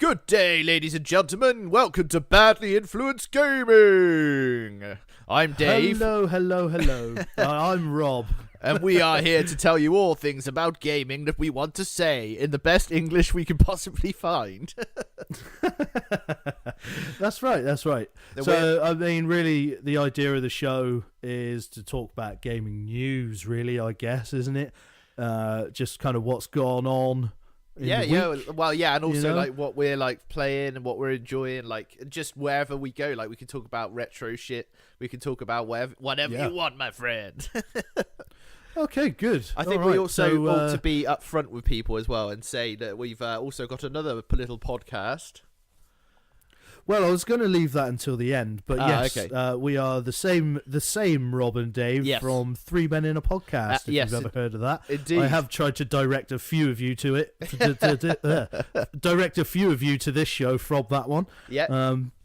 Good day, ladies and gentlemen. Welcome to Badly Influenced Gaming. I'm Dave. Hello. I'm Rob. And we are here to tell you all things about gaming that we want to say in the best English we can possibly find. That's right. So, I mean, really, the idea of the show is to talk about gaming news, really, I guess, isn't it? Just kind of what's gone on. And also like what we're like playing and what we're enjoying, like just wherever we go. Like we can talk about retro shit, we can talk about whatever you want, my friend. Okay, good. I think we also ought to be upfront with people as well and say that we've also got another little podcast. Well, I was going to leave that until the end, but yes, okay. We are the same Rob and Dave from Three Men in a Podcast, if you've ever heard of that. Indeed. I have tried to direct a few of you to it, direct a few of you to this show from that one. Yeah.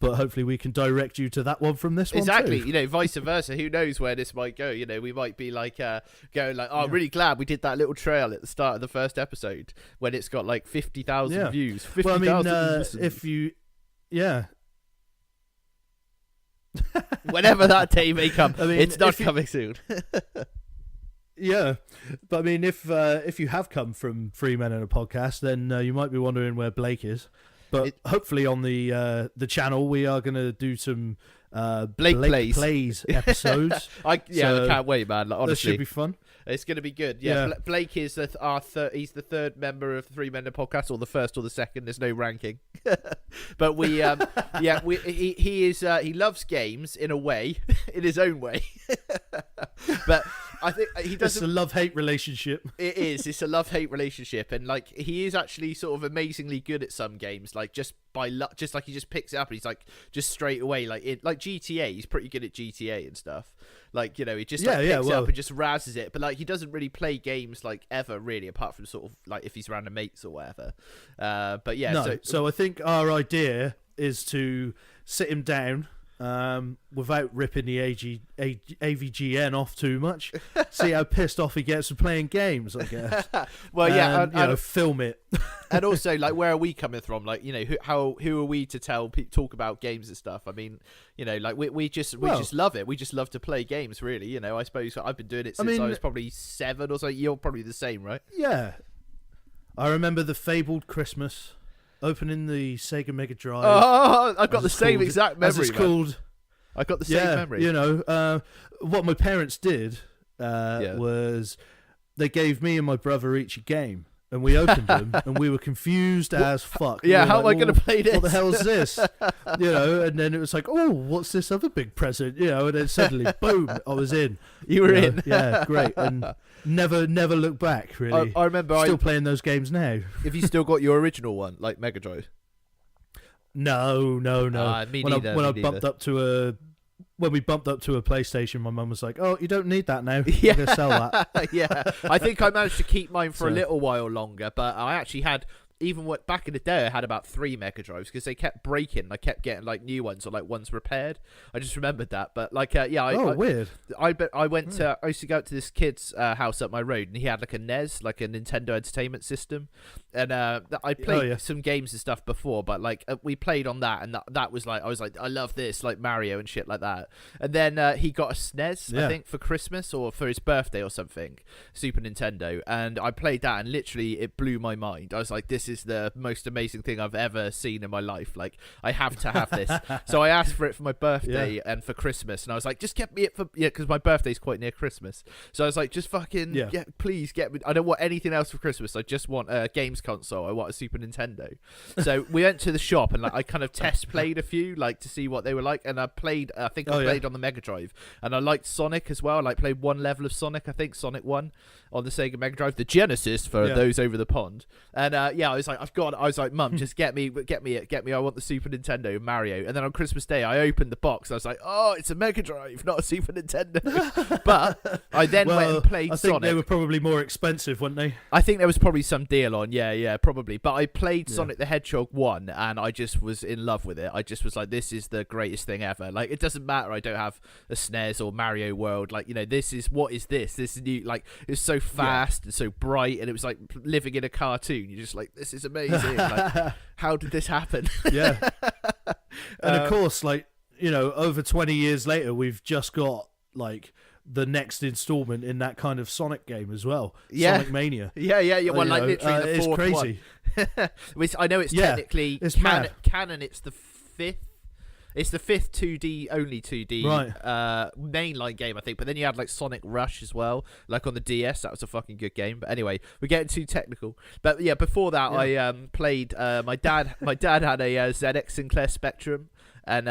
But hopefully we can direct you to that one from this one Exactly. too. You know, vice versa. Who knows where this might go? You know, we might be like going like, I'm really glad we did that little trail at the start of the first episode when it's got like 50,000 views. 50,000 if you... Yeah. Whenever that day may come, I mean, it's not coming soon. Yeah, but I mean, if you have come from Three Men in a Podcast, then you might be wondering where Blake is. But hopefully on the channel, we are going to do some Blake Plays episodes. I can't wait, man. Like, honestly, this should be fun. It's going to be good. Yeah. Blake is he's the third member of Three Men in a Podcast, or the first or the second. There's no ranking. But he loves games in a way, in his own way. But I think he doesn't. It's a love-hate relationship. It is. It's a love-hate relationship, and like he is actually sort of amazingly good at some games, like just by luck, just like he just picks it up and he's like just straight away, like GTA. He's pretty good at GTA and stuff. Like, you know, he just picks it up and just razzes it. But like he doesn't really play games like ever really, apart from sort of like if he's around the mates or whatever. But yeah. No, so I think our idea is to sit him down. Without ripping the AVGN off too much, see how pissed off he gets for playing games, I guess. Well, film it. And also, like, where are we coming from? Like, you know, who are we to talk about games and stuff? I mean, you know, like we just love it. We just love to play games, really. You know, I suppose I've been doing it since I was probably 7 or so. You're probably the same, right? Yeah, I remember the fabled Christmas. Opening the Sega Mega Drive. Oh, I've got the same exact memory. As it's called. I've got the same memory. You know, what my parents did was they gave me and my brother each a game, and we opened them, and we were confused as fuck. Yeah, how am I going to play this? What the hell is this? You know, and then it was like, oh, what's this other big present? You know, and then suddenly, boom, I was in. You were in. Yeah, great. And never look back, really. I remember still playing those games now. Have you still got your original one, like Mega Drive? No. Me neither. When we bumped up to a PlayStation, my mum was like, "Oh, you don't need that now. Yeah. I'm gonna sell that." Yeah, I think I managed to keep mine for a little while longer, but I actually had. Even back in the day, I had about 3 Mega Drives because they kept breaking. I kept getting like new ones or like ones repaired. I just remembered that. But like, weird. I went to. I used to go out to this kid's house up my road, and he had like a NES, like a Nintendo Entertainment System, and I played some games and stuff before. But like, we played on that, and that was like, I was like, I love this, like Mario and shit like that. And then he got a SNES, I think, for Christmas or for his birthday or something, Super Nintendo, and I played that, and literally it blew my mind. I was like, this is the most amazing thing I've ever seen in my life. Like, I have to have this. So I asked for it for my birthday and for Christmas, and I was like, just get me it for because my birthday's quite near Christmas. So I was like, just fucking please get me. I don't want anything else for Christmas. I just want a games console. I want a Super Nintendo. So we went to the shop and like I kind of test played a few like to see what they were like, and I played. I think I played on the Mega Drive, and I liked Sonic as well. I like played one level of Sonic. I think Sonic 1 on the Sega Mega Drive, the Genesis for those over the pond. And I was like, Mum, just get me. I want the Super Nintendo Mario. And then on Christmas Day, I opened the box. I was like, oh, it's a Mega Drive, not a Super Nintendo. But I then went and played Sonic. I think they were probably more expensive, weren't they? I think there was probably some deal on. Yeah, probably. But I played Sonic the Hedgehog 1, and I just was in love with it. I just was like, this is the greatest thing ever. Like, it doesn't matter I don't have a SNES or Mario World. Like, you know, this is this is new. Like, it's so fast and so bright, and it was like living in a cartoon. You're just like, this is amazing. Like, how did this happen? Yeah. And of course, like, you know, over 20 years later, we've just got like the next installment in that kind of Sonic game as well. Yeah. Sonic Mania. Yeah. Well, like literally the fourth crazy. one. Which I know it's technically it's mad. canon. It's the fifth. It's the fifth 2D, only 2D mainline game, I think. But then you had like Sonic Rush as well, like on the DS. That was a fucking good game. But anyway, we're getting too technical. But yeah, before that, I played. My dad had a ZX Sinclair Spectrum. And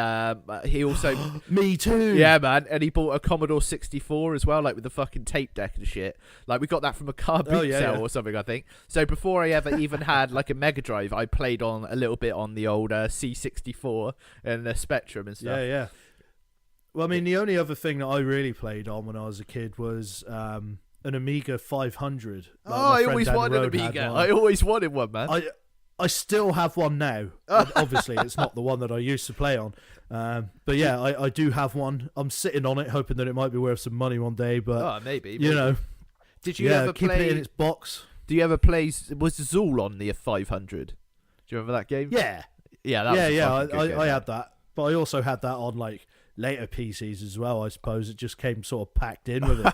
he also me too. Yeah, man. And he bought a Commodore 64 as well, like with the fucking tape deck and shit. Like we got that from a car boot sale or something, I think. So before I ever even had like a Mega Drive, I played on a little bit on the old C64 and the Spectrum and stuff. Yeah. Well, I mean, the only other thing that I really played on when I was a kid was an Amiga 500. I always wanted an Amiga. I always wanted one, man. I still have one now. Obviously, it's not the one that I used to play on. But yeah, I do have one. I'm sitting on it, hoping that it might be worth some money one day. But maybe. You know, did you ever keep play it in its box? Do you ever play? Was Zool on the 500? Do you remember that game? Yeah. I had that, but I also had that on like later PCs as well. I suppose it just came sort of packed in with it.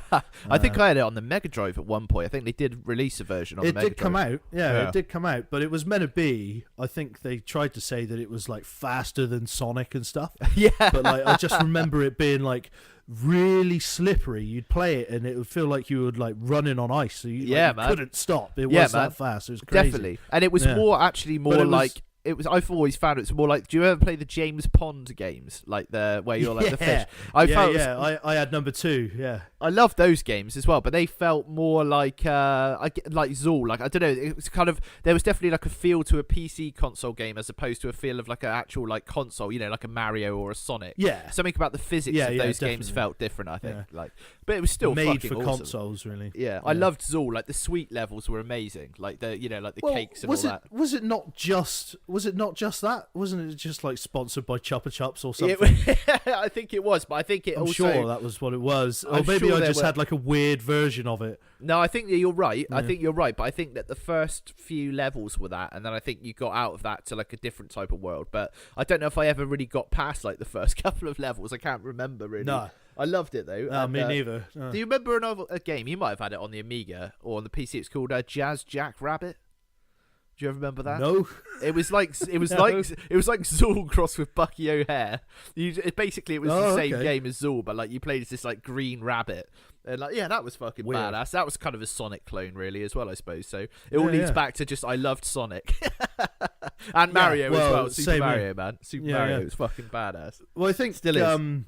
I think I had it on the Mega Drive at one point. I think they did release a version on the Mega Drive. It did come out. Yeah, it did come out, but it was meant to be. I think they tried to say that it was like faster than Sonic and stuff. Yeah, but like I just remember it being like really slippery. You'd play it and it would feel like you were like running on ice. So you couldn't stop. It was that fast. It was crazy. Definitely, and it was more like. I've always found it's more like. Do you ever play the James Pond games, like the where you're like the fish? I had number 2. Yeah, I love those games as well, but they felt more like like Zool. Like I don't know, it was kind of there was definitely like a feel to a PC console game as opposed to a feel of like an actual like console. You know, like a Mario or a Sonic. Yeah, something about the physics of those games felt different. I think but it was still made fucking for awesome. consoles, really. Yeah, I loved Zool. Like the sweet levels were amazing. Like the cakes and all that. Was it not just that? Wasn't it just like sponsored by Chupa Chups or something? I think it was, but I think I'm sure that was what it was. Or maybe I just had like a weird version of it. No, I think you're right. I think you're right, but I think that the first few levels were that, and then I think you got out of that to like a different type of world. But I don't know if I ever really got past like the first couple of levels. I can't remember really. No. I loved it though. Me neither. Do you remember a game? You might have had it on the Amiga or on the PC. It's called Jazz Jack Rabbit. Do you ever remember that? No. It was like Zool crossed with Bucky O'Hare. Basically it was the same game as Zool, but like you played as this like green rabbit, and like that was fucking badass. That was kind of a Sonic clone, really, as well, I suppose. So it all leads back to just I loved Sonic and Mario as well. Super Mario, man. Super Mario was fucking badass. Well, I think still is.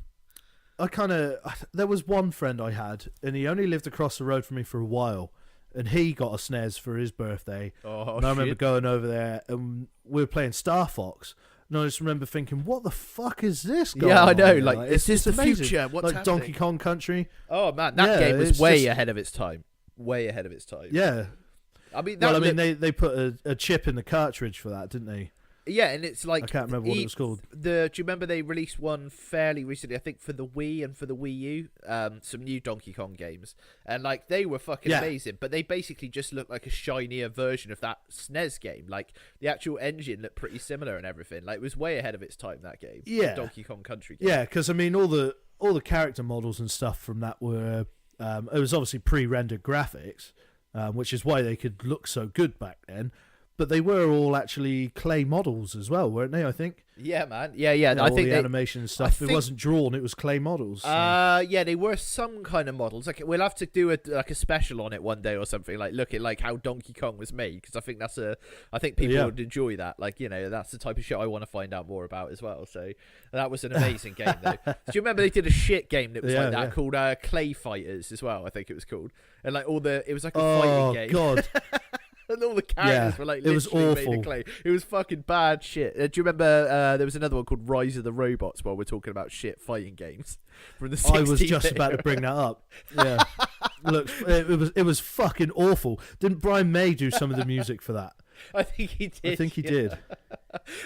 There was one friend I had, and he only lived across the road from me for a while. And he got a SNES for his birthday. And I remember going over there and we were playing Star Fox. And I just remember thinking, what the fuck is this going on? I know. Here? Like, is this the amazing. future? What's like happening? Donkey Kong Country. Oh, man. That game was way ahead of its time. Way ahead of its time. Yeah. I mean, they put a chip in the cartridge for that, didn't they? Yeah, and it's like... I can't remember what it was called. Do you remember they released one fairly recently, I think, for the Wii and for the Wii U? Some new Donkey Kong games. And, like, they were fucking amazing. But they basically just looked like a shinier version of that SNES game. Like, the actual engine looked pretty similar and everything. Like, it was way ahead of its time, that game. Yeah. The Donkey Kong Country game. Yeah, because, I mean, all the character models and stuff from that were... it was obviously pre-rendered graphics, which is why they could look so good back then. But they were all actually clay models as well, weren't they? I think. Yeah, man. Yeah. I think the animation and stuff. It wasn't drawn; it was clay models. So. Yeah, they were some kind of models. Like we'll have to do a special on it one day or something. Like look at like how Donkey Kong was made, because I think people would enjoy that. Like that's the type of shit I want to find out more about as well. So that was an amazing game though. Do you remember they did a shit game that was like that called Clay Fighters as well? I think it was called, and like it was like a fighting game. Oh God. And all the characters were like, it was awful. Made of clay. It was fucking bad shit. Do you remember there was another one called Rise of the Robots while we're talking about shit fighting games from the 60s? I was just about to bring that up. Yeah. Look, it was fucking awful. Didn't Brian May do some of the music for that? I think he did. I think he did.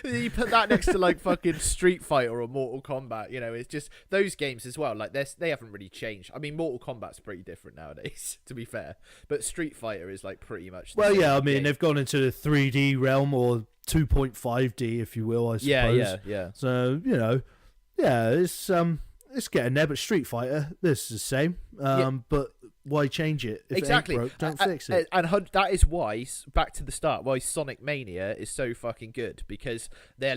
You put that next to like fucking Street Fighter or Mortal Kombat, it's just those games as well. Like they haven't really changed. I mean, Mortal Kombat's pretty different nowadays, to be fair. But Street Fighter is like pretty much. The same game. They've gone into the 3D realm or 2.5D, if you will. I suppose. Yeah. So it's getting there. But Street Fighter, this is the same. But why change it? If exactly. It ain't broke, don't fix it. And that is why, back to the start, why Sonic Mania is so fucking good, because they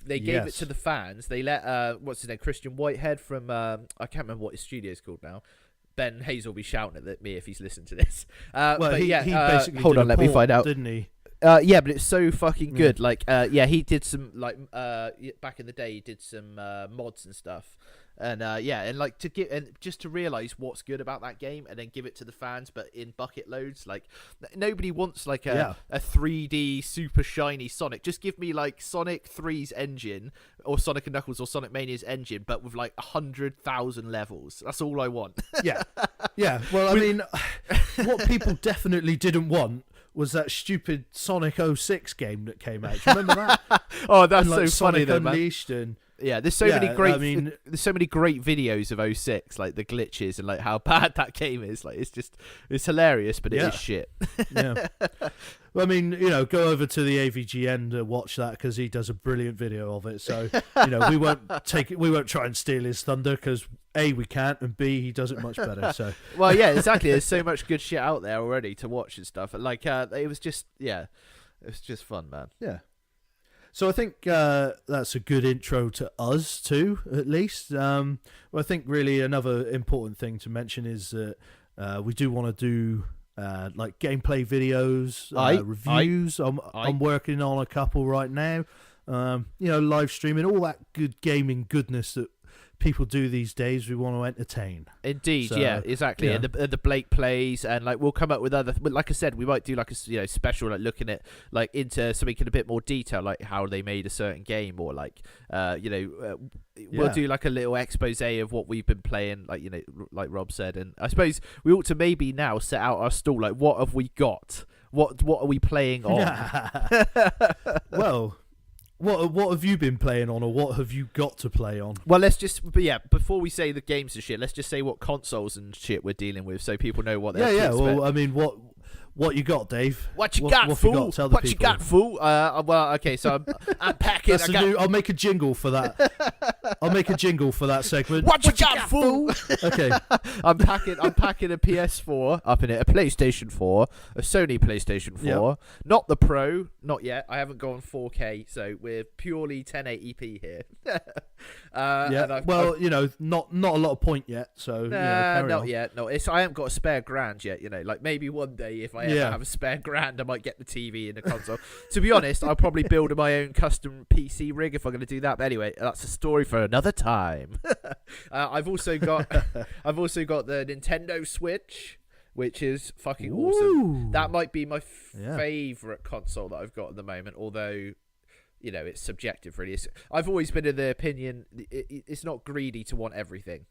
gave it to the fans. They let what's his name, Christian Whitehead from I can't remember what his studio is called now. Ben Hayes will be shouting at me if he's listened to this. He basically hold did on, let me find out, didn't he? Yeah, but it's so fucking good. Like, he did some back in the day, he did some mods and stuff, and and like just to realize what's good about that game, and then give it to the fans, but in bucket loads. Like, nobody wants like a 3D super shiny Sonic. Just give me like Sonic 3's engine, or Sonic and Knuckles, or Sonic Mania's engine, but with like 100,000 levels. That's all I want. Yeah. Well, I mean, what people definitely didn't want was that stupid Sonic 06 game that came out. Do you remember that? Oh, that's and, like, so funny Sonic though, Unleashed man. And there's so many great. There's so many great videos of 06, like the glitches and like how bad that game is. Like it's hilarious, but it is shit. Yeah. Well, I mean, go over to the AVGN to watch that, because he does a brilliant video of it. So we won't try and steal his thunder, because A, we can't, and B, he does it much better. So well, yeah, exactly. There's so much good shit out there already to watch and stuff. Like it was just fun, man. Yeah. So I think that's a good intro to us too, at least. Well, I think really another important thing to mention is that we do want to do like gameplay videos, reviews. I'm working on a couple right now. Live streaming, all that good gaming goodness that people do these days. We want to entertain. Indeed, yeah, exactly. Yeah. And the Blake plays, and like we'll come up with other. But like I said, we might do like a special, like looking at like into something in a bit more detail, like how they made a certain game, or like we'll do like a little expose of what we've been playing, like like Rob said. And I suppose we ought to maybe now set out our stall. Like, what have we got? What are we playing on? Well. What have you been playing on, or what have you got to play on? Well, before we say the games and shit, let's just say what consoles and shit we're dealing with, so people know what they're expect. Well, I mean, what you got, Dave? What you got, fool? What you got, fool? Well, okay, so I'm packing. I'll make a jingle for that. I'll make a jingle for that segment. What you got, fool? Okay. I'm packing a PS4 up in it, a PlayStation 4, a Sony PlayStation 4, not the Pro, not yet. I haven't gone 4K, so we're purely 1080p here. Not a lot of point yet. So not yet. No, I haven't got a spare grand yet. Like maybe one day if I ever have a spare grand, I might get the TV and the console. To be honest, I'll probably build my own custom PC rig if I'm going to do that. But anyway, that's a story for another time. I've also got the Nintendo Switch, which is fucking awesome. That might be my favorite console that I've got at the moment, although it's subjective, really. I've always been of the opinion it's not greedy to want everything.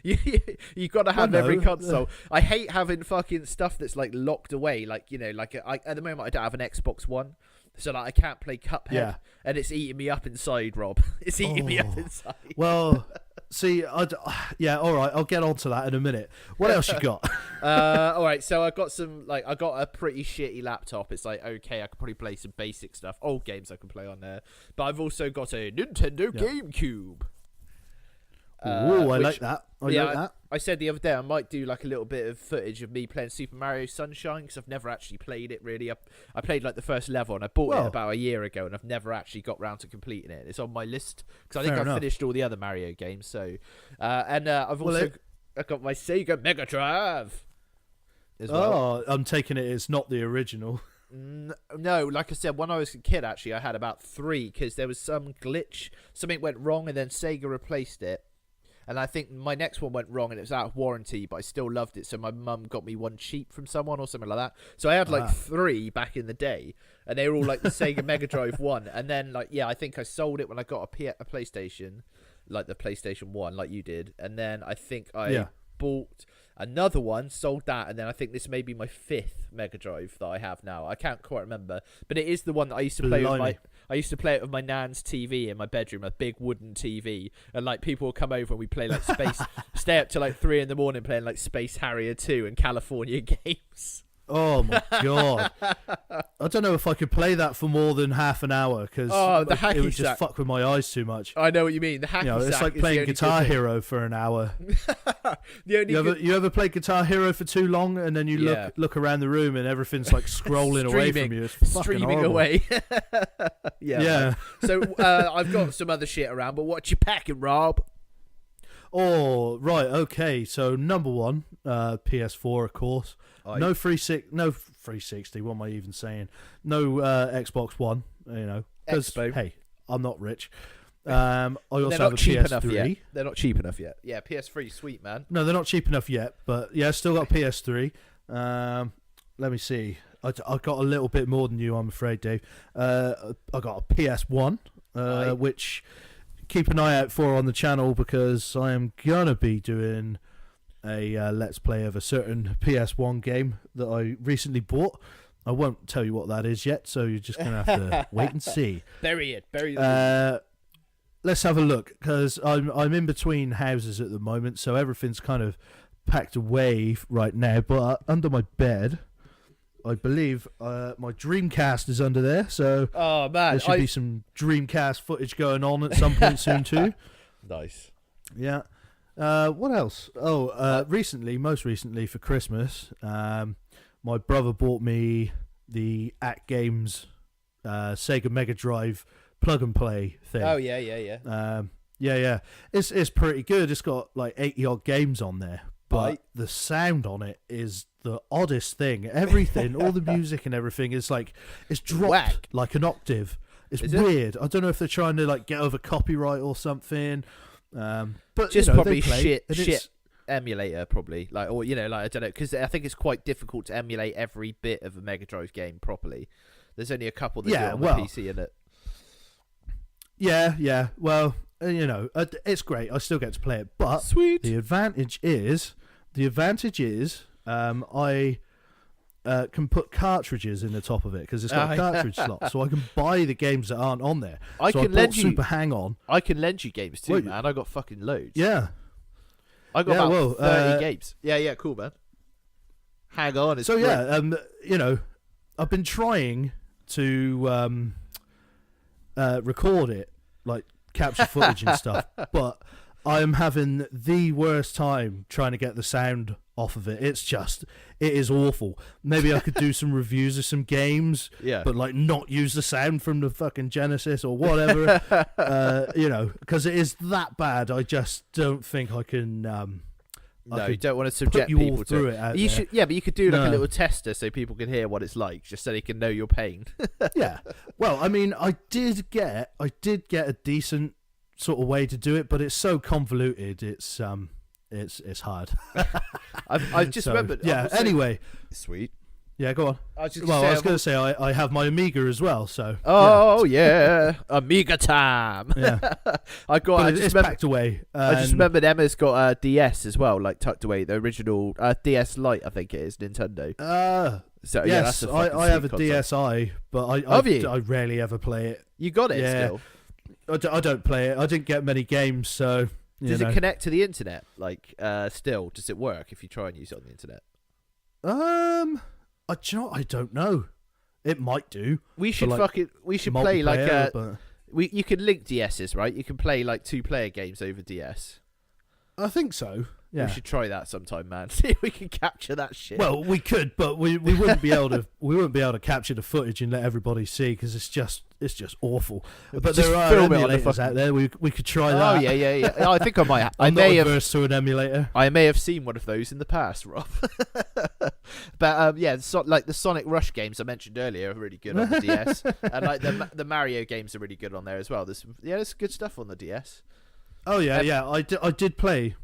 you got to have every console. I hate having fucking stuff that's like locked away. Like at the moment I don't have an Xbox One, so like I can't play Cuphead, and it's eating me up inside, Rob. It's eating me up inside. Well, see, all right, I'll get onto that in a minute. What else you got? All right, so I got I got a pretty shitty laptop. It's like, okay, I could probably play some basic stuff, old games I can play on there. But I've also got a Nintendo GameCube. I like that. I said the other day I might do like a little bit of footage of me playing Super Mario Sunshine, because I've never actually played it really. I played like the first level, and I bought it about a year ago, and I've never actually got round to completing it. It's on my list because I think I've finished all the other Mario games. So, I've also I got my Sega Mega Drive as well. I'm taking it's not the original. No, like I said, when I was a kid, actually, I had about 3 because there was some glitch, something went wrong, and then Sega replaced it. And I think my next one went wrong and it was out of warranty, but I still loved it. So my mum got me one cheap from someone or something like that. So I had like 3 back in the day, and they were all like the Sega Mega Drive 1. And then I think I sold it when I got a PlayStation, like the PlayStation 1, like you did. And then I think I bought another one, sold that, and then I think this may be my 5th Mega Drive that I have now. I can't quite remember, but it is the one that I used to play with I used to play it with my nan's TV in my bedroom, a big wooden TV, and like people would come over and we play like space, stay up till like 3 in the morning playing like Space Harrier 2 and California games. Oh my god! I don't know if I could play that for more than half an hour because it would just fuck with my eyes too much. I know what you mean. The hacky it's like playing Guitar Hero for an hour. You ever play Guitar Hero for too long and then you look around the room and everything's like scrolling away from you? It's streaming away. Yeah. So I've got some other shit around, but what you packing, Rob? Oh right, okay. So number one, PS4, of course. No 360. What am I even saying? No Xbox One. Because hey, I'm not rich. I also have a PS3. They're not cheap enough yet. Yeah, PS3, sweet man. No, they're not cheap enough yet. But yeah, still got PS3. Let me see. I got a little bit more than you, I'm afraid, Dave. I got a PS1, which keep an eye out for on the channel because I am gonna be doing a let's play of a certain PS1 game that I recently bought. I won't tell you what that is yet, so you're just gonna have to wait and see. Bury it. Let's have a look because I'm in between houses at the moment, so everything's kind of packed away right now. But under my bed, I believe my Dreamcast is under there, so oh man, there should be some Dreamcast footage going on at some point soon too. Nice. Yeah. What else? Most recently for Christmas, my brother bought me the At Games Sega Mega Drive plug and play thing. Oh yeah. Yeah. It's pretty good. It's got like 80 odd games on there, but the sound on it is the oddest thing. Everything, all the music and everything is like it's dropped like an octave. It's weird. I don't know if they're trying to like get over copyright or something. But just probably shit emulator probably I don't know because I think it's quite difficult to emulate every bit of a Mega Drive game properly. There's only a couple that do it on the PC in it. Yeah. Well, it's great. I still get to play it, but sweet. The advantage is I can put cartridges in the top of it because it's got a cartridge slot, so I can buy the games that aren't on there. I bought Super Hang On. I can lend you games too, man. I got fucking loads. Yeah, I got about 30 games. Yeah, cool, man. Hang On. So great. I've been trying to record it, like capture footage and stuff, but I am having the worst time trying to get the sound off of it. It is awful. Maybe I could do some reviews of some games, but like not use the sound from the fucking Genesis or whatever, because it is that bad. I just don't think I can. You don't want to subject people to it. You should, but you could do like a little tester so people can hear what it's like, just so they can know your pain. Yeah. Well, I mean, I did get a decent sort of way to do it, but it's so convoluted. It's hard. I've just remembered. Yeah. Anyway, sweet. Yeah, go on. I was going to say I have my Amiga as well. So. Oh yeah, Amiga time. Yeah. It's packed away. I just remembered Emma's got a DS as well, like tucked away. The original DS Lite, I think it is, Nintendo. So yes, that's I have a console. DSi, but I rarely ever play it. You got it still. I don't play it. I didn't get many games, so. Does it connect to the internet? Like, still, does it work if you try and use it on the internet? I don't know. It might do. We should play like you can link DSs, right? You can play like 2-player games over DS. I think so. Yeah. We should try that sometime, man. See if we can capture that shit. Well, we could, but we wouldn't be able to. We wouldn't be able to capture the footage and let everybody see because it's just awful. But there are emulators out there. We could try that. Oh yeah. I think I might. I'm not averse to an emulator. I may have seen one of those in the past, Rob. But like the Sonic Rush games I mentioned earlier are really good on the DS, and like the Mario games are really good on there as well. There's good stuff on the DS. Oh yeah. I did play.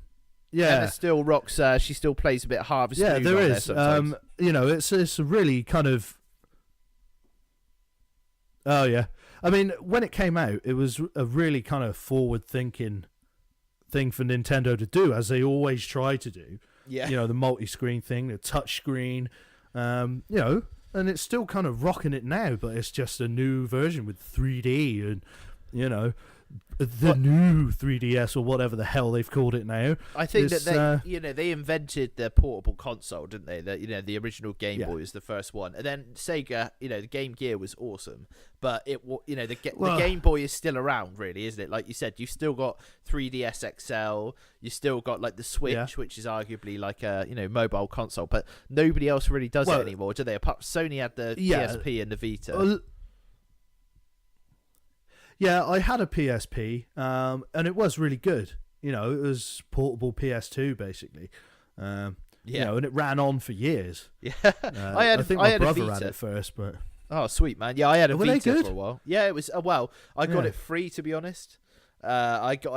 Yeah, Emma still rocks. She still plays a bit Harvest Moon. Yeah, there is. It's a really kind of. Oh yeah, I mean, when it came out, it was a really kind of forward-thinking thing for Nintendo to do, as they always try to do. Yeah. You know, the multi-screen thing, the touch screen. You know, and it's still kind of rocking it now, but it's just a new version with 3D and, you know, the new 3DS or whatever the hell they've called it now. I think that they invented the portable console, didn't they? That the original Game Boy was the first one, and then Sega, the Game Gear was awesome, but the Game Boy is still around, really, isn't it? Like you said, you've still got 3DS XL, you still got like the Switch, which is arguably like a mobile console, but nobody else really does it anymore, do they? Apart Sony had the PSP and the Vita. Yeah, I had a PSP, and it was really good. You know, it was portable PS2 basically. You know, and it ran on for years. Yeah, I think my brother had it first, but oh, sweet man. Yeah, I had a Vita for a while. Yeah, it was. I got it free, to be honest. I got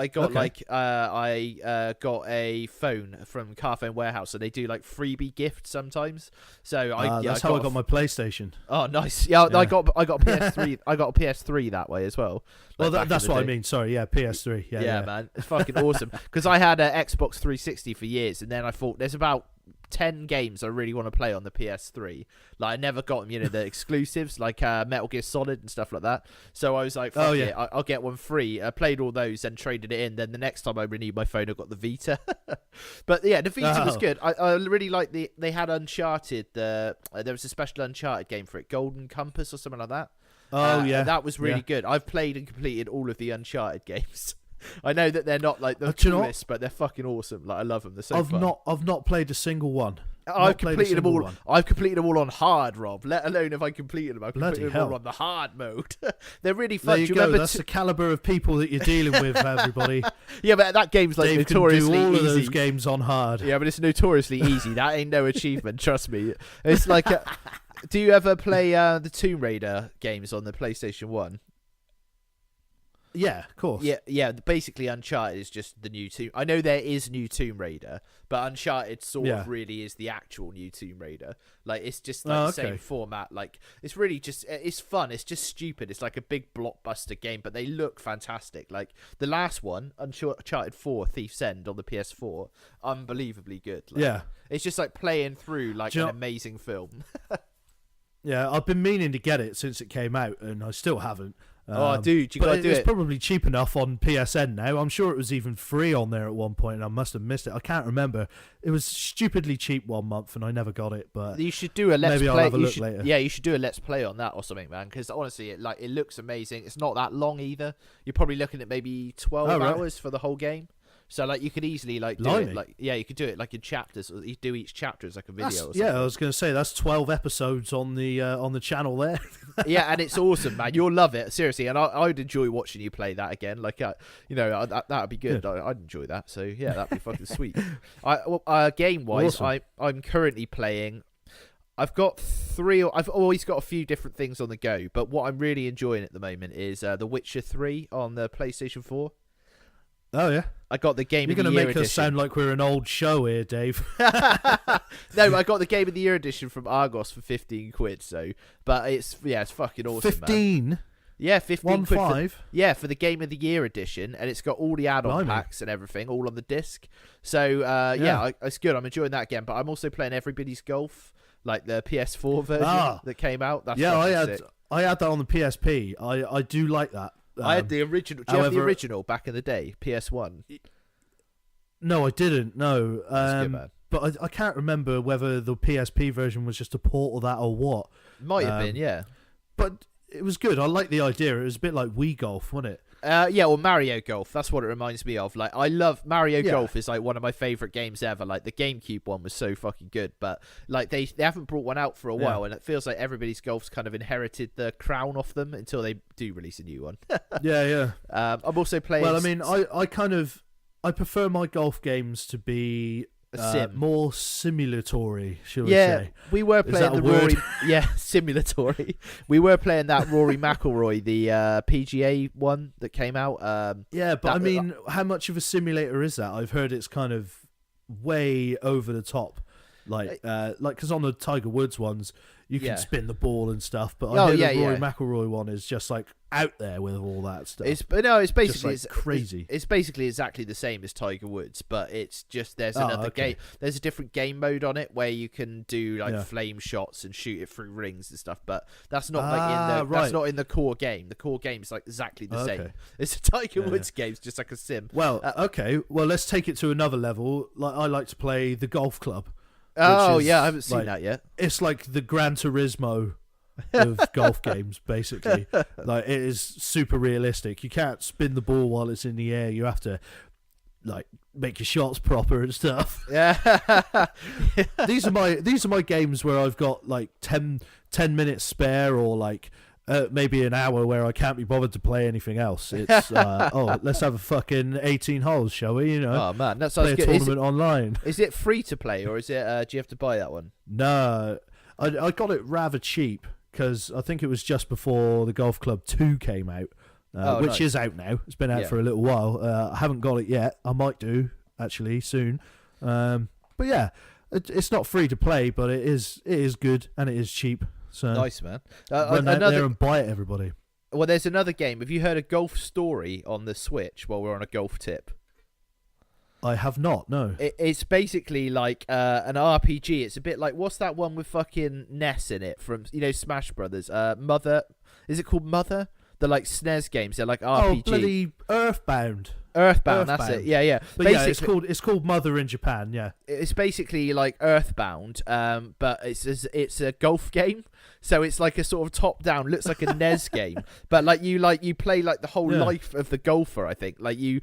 a phone from Carphone Warehouse, so they do like freebie gifts sometimes. So that's how I got my PlayStation. Oh, nice. Yeah, I got a PS3. I got a PS3 that way as well. Well, that's what I mean. Sorry, yeah, PS3. Yeah, man, it's fucking awesome. Because I had an Xbox 360 for years, and then I thought there's about 10 games I really want to play on the PS3. Like, I never got them, the exclusives like Metal Gear Solid and stuff like that. So I was like, fuck it, I'll get one free. I played all those and traded it in. Then the next time I renewed my phone, I got the Vita. But yeah, the Vita was good. I really liked they had Uncharted. There was a special Uncharted game for it, Golden Compass or something like that. That was really good. I've played and completed all of the Uncharted games. I know that they're not like the coolest, but they're fucking awesome. Like, I love them. They're so fun. I've not played a single one. I've completed them all. I've completed them all on hard, Rob. Let alone if I completed them, I've completed them all on the hard mode. They're really fun. There you go. That's the caliber of people that you're dealing with, everybody. Yeah, but that game's like Dave notoriously can do all easy. Of those games on hard. Yeah, but it's notoriously easy. That ain't no achievement. Trust me. It's like. Do you ever play the Tomb Raider games on the PlayStation 1? Yeah, of course. Yeah. Basically, Uncharted is just the new Tomb. I know there is new Tomb Raider, but Uncharted sort of really is the actual new Tomb Raider. Like, it's just like the same format. Like, it's really just it's fun. It's just stupid. It's like a big blockbuster game, but they look fantastic. Like the last one, Uncharted 4: Thief's End on the PS4, unbelievably good. Like, it's just like playing through like an amazing film. Yeah, I've been meaning to get it since it came out, and I still haven't. Dude, you gotta do it. It's probably cheap enough on PSN now. I'm sure it was even free on there at one point, and I must have missed it. I can't remember. It was stupidly cheap one month, and I never got it. But you should do a let's maybe play. I'll have a look later. Yeah, you should do a let's play on that or something, man. Because honestly, it looks amazing. It's not that long either. You're probably looking at maybe 12 hours for the whole game. So like you could easily like do it like you could do it like in chapters. Or you do each chapter as like a video. Or something. Yeah, I was going to say that's 12 episodes on the channel there. Yeah, and it's awesome, man. You'll love it, seriously. And I'd enjoy watching you play that again. Like that would be good. I'd enjoy that. So yeah, that'd be fucking sweet. Game wise, awesome. I'm currently playing. I've got I've always got a few different things on the go, but what I'm really enjoying at the moment is The Witcher 3 on the PlayStation 4. Oh yeah, I got the Game You're of the Year edition. You're going to make us sound like we're an old show here, Dave. No, I got the Game of the Year edition from Argos for 15 quid. So, but it's fucking awesome. 15. Man. Yeah, 15 quid. 15. For the Game of the Year edition, and it's got all the add-on packs and everything, all on the disc. So it's good. I'm enjoying that again. But I'm also playing Everybody's Golf, like the PS4 version that came out. That's I had that on the PSP. I do like that. I had the original. Do you have the original back in the day, PS1? No, I didn't. No, good, man. But I can't remember whether the PSP version was just a port of that or what. Might have been, yeah. But it was good. I like the idea. It was a bit like Wii Golf, wasn't it? Or Mario Golf. That's what it reminds me of. Like, I love Mario Golf. Is like one of my favorite games ever. Like the GameCube one was so fucking good, but like they haven't brought one out for a while, and it feels like Everybody's Golf's kind of inherited the crown off them until they do release a new one. Yeah. I'm also playing. Well, I mean, I prefer my golf games to be more simulatory, shall we say? Yeah, we were playing the Rory. Yeah, simulatory. We were playing that Rory McIlroy, the PGA one that came out. I mean, how much of a simulator is that? I've heard it's kind of way over the top. Like because on the Tiger Woods ones, you can spin the ball and stuff, but I hear the Rory McIlroy one is just like out there with all that stuff. It's basically just, like, crazy. It's basically exactly the same as Tiger Woods, but it's just there's another game. There's a different game mode on it where you can do like flame shots and shoot it through rings and stuff. But that's not that's not in the core game. The core game is like exactly the same. It's a Tiger Woods game. It's just like a sim. Well, well, let's take it to another level. Like I like to play the golf club. Oh yeah, I haven't seen that yet. It's like the Gran Turismo of golf games, basically. Like it is super realistic. You can't spin the ball while it's in the air. You have to like make your shots proper and stuff. Yeah. These are my games where I've got like 10 minutes spare, or like maybe an hour where I can't be bothered to play anything else. It's let's have a fucking 18 holes, shall we? You know, oh man, that sounds play a good. tournament online. Is it free to play, or is it? Do you have to buy that one? No, I got it rather cheap because I think it was just before the Golf Club 2 came out, which is out now. It's been out for a little while. I haven't got it yet. I might do actually soon. But yeah, it's not free to play, but it is good and it is cheap. So nice, man. Run out there and buy it, everybody. Well, there's another game. Have you heard of Golf Story on the Switch while we're on a golf tip? I have not, no. It's basically like an RPG. It's a bit like, what's that one with fucking Ness in it from, Smash Brothers? Mother. Is it called Mother? The like SNES games. They're like RPG. Oh, bloody Earthbound. Earthbound, that's it. Yeah. But yeah, it's called Mother in Japan. Yeah, it's basically like Earthbound, but it's a golf game. So it's like a sort of top down, looks like a NES game, but you play like the whole life of the golfer. I think you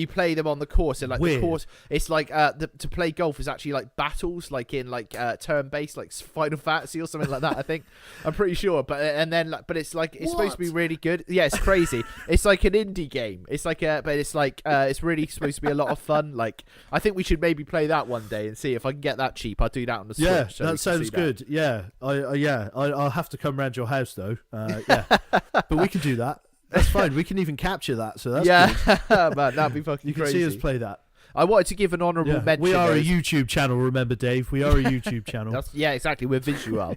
play them on the course, and like Weird. the course, it's like to play golf is actually like battles, like in like turn based, like Final Fantasy or something like that. I think I'm pretty sure, but it's like it's supposed to be really good. Yeah, it's crazy. It's like an indie game. It's like it's really supposed to be a lot of fun. Like I think we should maybe play that one day and see if I can get that cheap. I'll do that on the Switch. Yeah, so that sounds good. Yeah, I'll have to come round your house though. Yeah, but we can do that. That's fine. We can even capture that. So that's good. Man, that'd be fucking you can crazy. see us play that. I wanted to give an honourable mention. We are a YouTube channel, remember, Dave? We are a YouTube channel. Yeah, exactly. We're visual.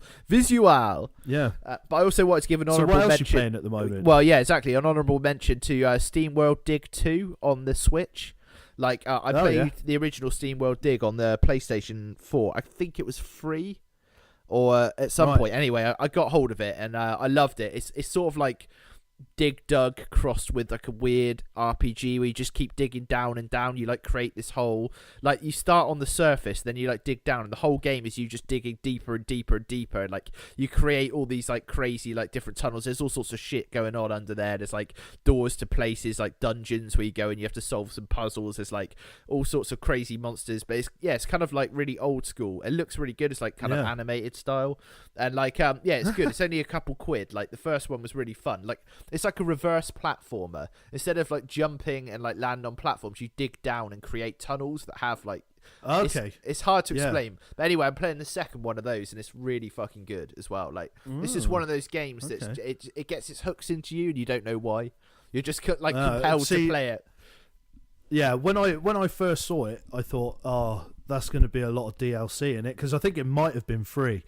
Yeah. But I also wanted to give an honourable mention. So what else are you playing at the moment? Well, yeah, exactly. An honourable mention to SteamWorld Dig 2 on the Switch. Like, I played the original SteamWorld Dig on the PlayStation 4. I think it was free, or at some point. Anyway, I got hold of it, and I loved it. It's sort of like Dig Dug crossed with like a weird RPG where you just keep digging down and down. You like create this hole, like you start on the surface, then you like dig down, and the whole game is you just digging deeper and deeper and deeper, and like you create all these like crazy like different tunnels. There's all sorts of shit going on under there. There's like doors to places, like dungeons where you go and you have to solve some puzzles. There's like all sorts of crazy monsters, but it's kind of like really old school. It looks really good. It's like kind of animated style, and like it's good. It's only a couple quid. Like the first one was really fun. Like it's like a reverse platformer. Instead of like jumping and like land on platforms, you dig down and create tunnels that have like it's hard to explain. But anyway, I'm playing the second one of those, and it's really fucking good as well. Like this is one of those games that it gets its hooks into you and you don't know why. You're just like compelled to play it. Yeah, when I first saw it, I thought, oh, that's going to be a lot of DLC in it, because I think it might have been free,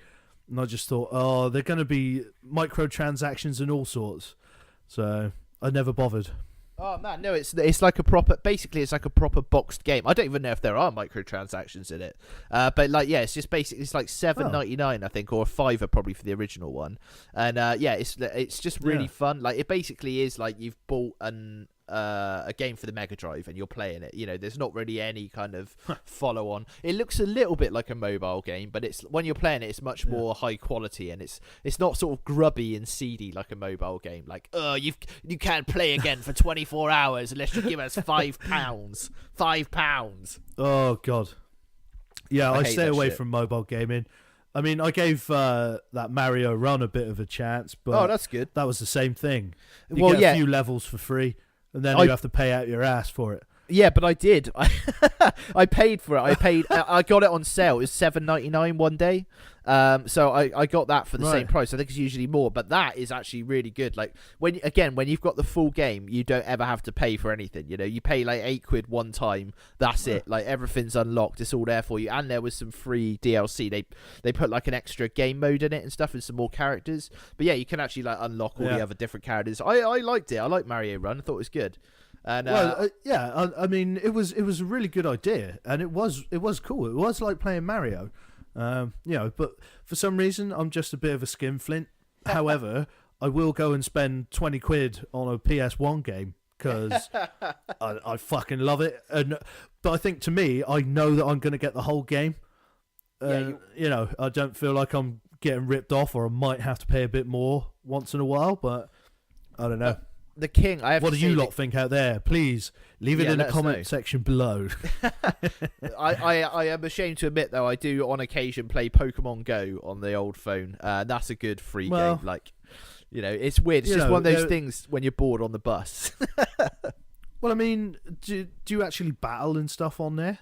and I just thought, oh, they're going to be microtransactions and all sorts. So I never bothered. Oh man, no, it's like a proper. Basically, it's like a proper boxed game. I don't even know if there are microtransactions in it. But like, yeah, it's just basically it's like $7.99, I think, or a $5 probably for the original one. And it's just really fun. Like it basically is like you've bought a game for the Mega Drive and you're playing it. You know, there's not really any kind of follow on. It looks a little bit like a mobile game, but it's when you're playing it, it's much more high quality, and it's not sort of grubby and seedy like a mobile game. Like, you can't play again for 24 hours unless you give us £5. £5. Oh god. Yeah, I stay away from mobile gaming. I mean, I gave that Mario Run a bit of a chance, but that's good. That was the same thing. You get a few levels for free, and then you have to pay out your ass for it. Yeah, but I did. I paid for it. I got it on sale. It was $7.99 one day. So I got that for the same price. I think it's usually more, but that is actually really good. Like when you've got the full game, you don't ever have to pay for anything. You know, you pay like £8 one time. That's it. Like everything's unlocked. It's all there for you. And there was some free DLC. They put like an extra game mode in it and stuff, and some more characters. But yeah, you can actually like unlock all the other different characters. I liked it. I liked Mario Run. I thought it was good. And, I mean, it was a really good idea, and it was cool. It was like playing Mario, you know. But for some reason, I'm just a bit of a skinflint. However, I will go and spend £20 on a PS1 game because I fucking love it. But I think to me, I know that I'm going to get the whole game. You know, I don't feel like I'm getting ripped off, or I might have to pay a bit more once in a while. But I don't know. The king. What do you lot think out there? Please leave it in the comment section below. I am ashamed to admit though, I do on occasion play Pokemon Go on the old phone. That's a good free game. Like, you know, it's weird. It's just one of those things when you're bored on the bus. Well, I mean, do you actually battle and stuff on there?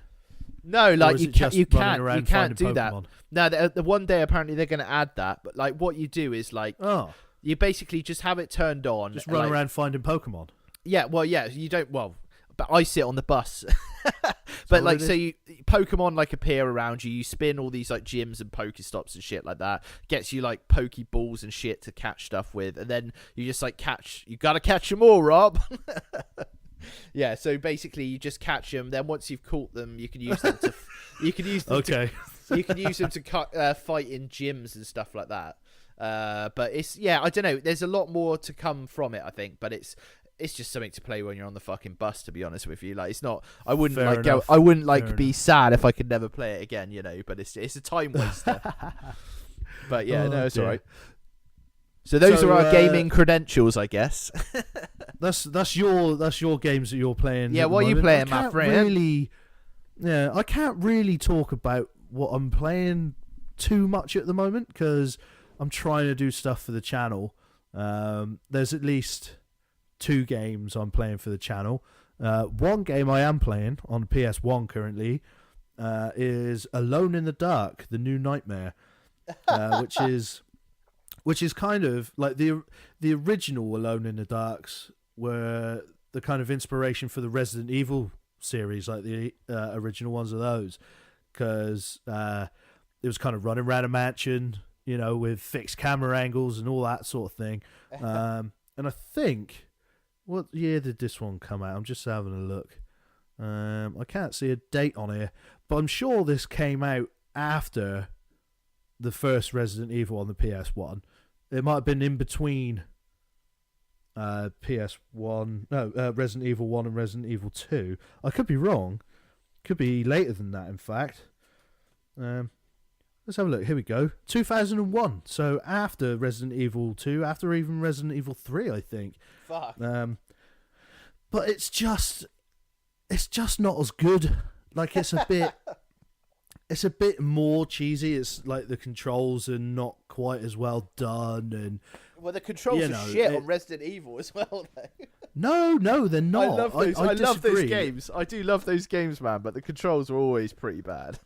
No, like you can't do Pokemon? that. No, the one day apparently they're going to add that. But like what you do is like. You basically just have it turned on. Just run around finding Pokemon. Yeah, well, yeah, you don't. Well, but I sit on the bus. But like, so Pokemon like appear around you. You spin all these like gyms and Pokestops and shit like that. Gets you like Pokeballs and shit to catch stuff with, and then you just like catch. You gotta catch them all, Rob. Yeah, so basically you just catch them. Then once you've caught them, you can use them to. You can use them. Okay. You can use them to fight in gyms and stuff like that. But it's I don't know. There's a lot more to come from it, I think. But it's just something to play when you're on the fucking bus. To be honest with you, like it's not. I wouldn't I wouldn't be sad if I could never play it again. You know, but it's a time waster. But yeah, no, it's alright. So those are our gaming credentials, I guess. That's your games that you're playing. Yeah, what are you playing, my friend? I can't really talk about what I'm playing too much at the moment because I'm trying to do stuff for the channel. There's at least 2 games I'm playing for the channel. One game I am playing on PS1 currently is Alone in the Dark, the new Nightmare, which is kind of like the original Alone in the Darks were the kind of inspiration for the Resident Evil series, like the original ones of those, because it was kind of running around a mansion, you know, with fixed camera angles and all that sort of thing. And I think, what year did this one come out? I'm just having a look. I can't see a date on here, but I'm sure this came out after the first Resident Evil on the PS1. It might have been in between Resident Evil 1 and Resident Evil 2. I could be wrong. Could be later than that, in fact. Let's have a look. Here we go. 2001. So after Resident Evil 2, after even Resident Evil 3, I think. Fuck. But it's just not as good. Like it's a bit more cheesy. It's like the controls are not quite as well done, and well, the controls are shit on Resident Evil as well. No, they're not. I love those. I love those games. I do love those games, man. But the controls are always pretty bad.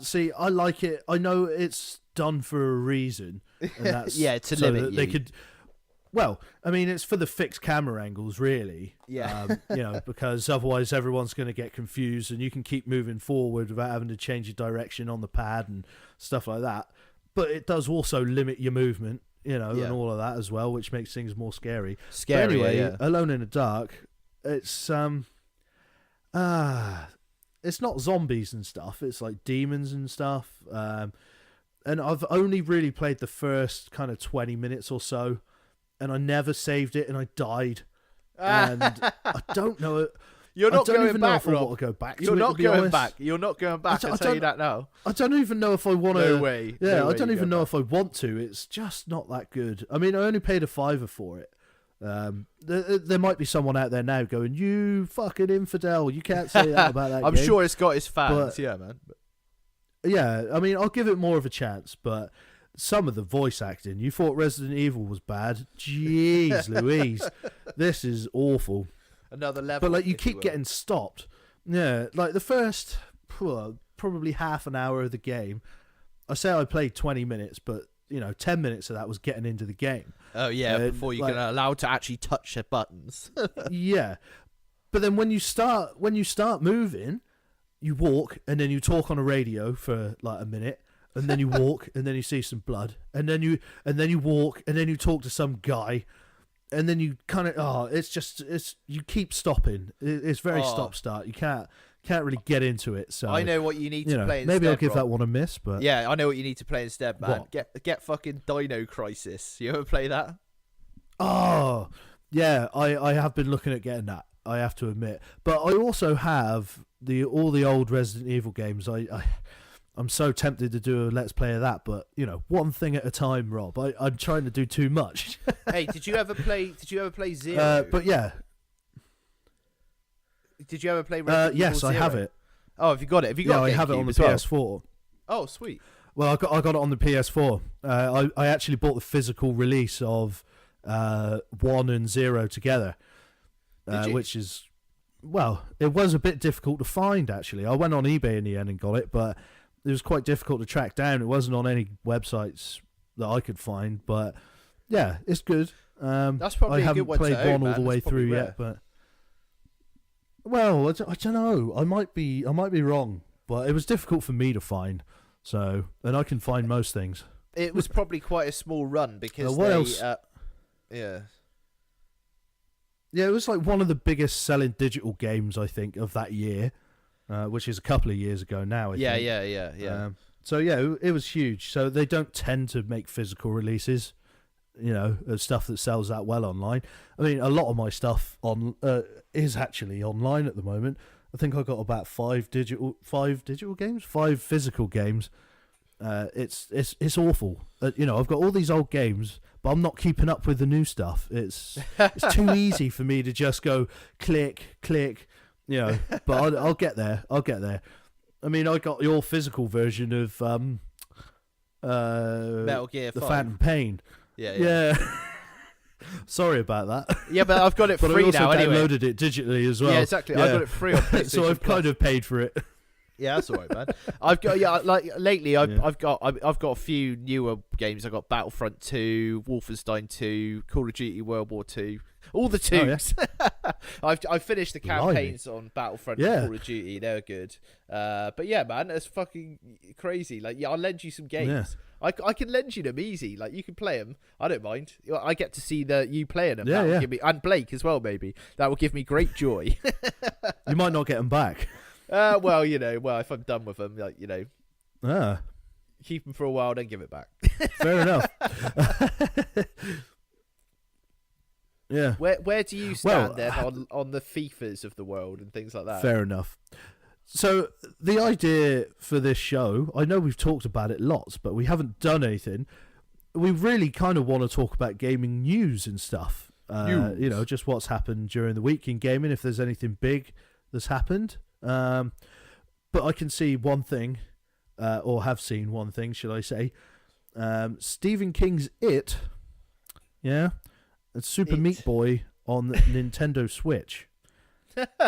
See, I like it. I know it's done for a reason, and that's to limit they could. Well, I mean, it's for the fixed camera angles, really. Yeah. You know, because otherwise everyone's going to get confused, and you can keep moving forward without having to change your direction on the pad and stuff like that. But it does also limit your movement, you know, and all of that as well, which makes things more scary. But anyway, Alone in the Dark, it's it's not zombies and stuff. It's like demons and stuff. And I've only really played the first kind of 20 minutes or so. And I never saved it, and I died. And I don't know. You're not going even back, know if I Rob. want to go back. You're not going back. You're not going back. I'll tell you that now. I don't even know if I want to. No way. Yeah, no I don't even know if I want to. It's just not that good. I mean, I only paid a $5 for it. There might be someone out there now going, "You fucking infidel! You can't say that about that." I'm game. sure it's got its fans. Yeah, man. Yeah, I mean, I'll give it more of a chance, but. Some of the voice acting, you thought Resident Evil was bad. Jeez Louise, this is awful. another level. But like you keep getting stopped. Yeah, like the first probably half an hour of the game. I say I played 20 minutes, but 10 minutes of that was getting into the game. Oh yeah, before you get allowed to actually touch the buttons. Yeah, but then when you start moving, you walk and then you talk on a radio for like a minute, and then you walk and then you see some blood, and then you walk and then you talk to some guy, and then you kind of you keep stopping. It's very stop start. You can't really get into it. So I know what you need to play instead. Maybe I'll give that one a miss, but yeah, I know what you need to play instead, man. What? Get fucking Dino Crisis. You ever play that? Oh yeah, I have been looking at getting that. I have to admit, but I also have all the old Resident Evil games. I'm so tempted to do a let's play of that, but one thing at a time, Rob. I'm trying to do too much. Hey, did you ever play Zero? But yeah. Did you ever play Resident Evil Yes, Zero? I have it. Oh, have you got it? Have you got I have it on the PS4. Oh, sweet. Well, I got it on the PS4. I actually bought the physical release of 1 and 0 together, which is, well, it was a bit difficult to find, actually. I went on eBay in the end and got it, but it was quite difficult to track down. It wasn't on any websites that I could find, but yeah, it's good. That's probably I a good haven't played one all the way through yet, but well, I don't know. I might be wrong, but it was difficult for me to find. So, and I can find most things. It was probably quite a small run because what else? Yeah, it was like one of the biggest selling digital games I think of that year, which is a couple of years ago now. I think. Yeah. So yeah, it was huge. So they don't tend to make physical releases, stuff that sells that well online. I mean, a lot of my stuff is actually online at the moment. I think I got about 5 physical games. It's awful. I've got all these old games, but I'm not keeping up with the new stuff. It's too easy for me to just go click. But I'll get there. I mean, I got your physical version of Metal Gear 5. The Phantom Pain. Yeah. Sorry about that. Yeah, but I've got it free but I also now anyway. downloaded it digitally as well. Yeah, exactly. I got it free on PlayStation so I've kind of paid for it. Yeah, that's all right, man. I've got lately I've got a few newer games. I got Battlefront 2, Wolfenstein 2, Call of Duty World War 2. All the twos. Oh, yeah. I've finished the campaigns on Battlefront and Call of Duty. They're good. But yeah, man, that's fucking crazy. Like, yeah, I'll lend you some games. Yeah. I can lend you them easy. Like, you can play them. I don't mind. I get to see you playing them. Yeah. Give me, and Blake as well, maybe. That will give me great joy. You might not get them back. Well, if I'm done with them, keep them for a while, then give it back. Fair enough. Yeah. Where do you stand then on the FIFAs of the world and things like that? Fair enough. So the idea for this show, I know we've talked about it lots, but we haven't done anything. We really kind of want to talk about gaming news and stuff. Just what's happened during the week in gaming, if there's anything big that's happened. But I can see one thing, or have seen one thing, should I say. Stephen King's It, and Super Meat Boy on Nintendo Switch.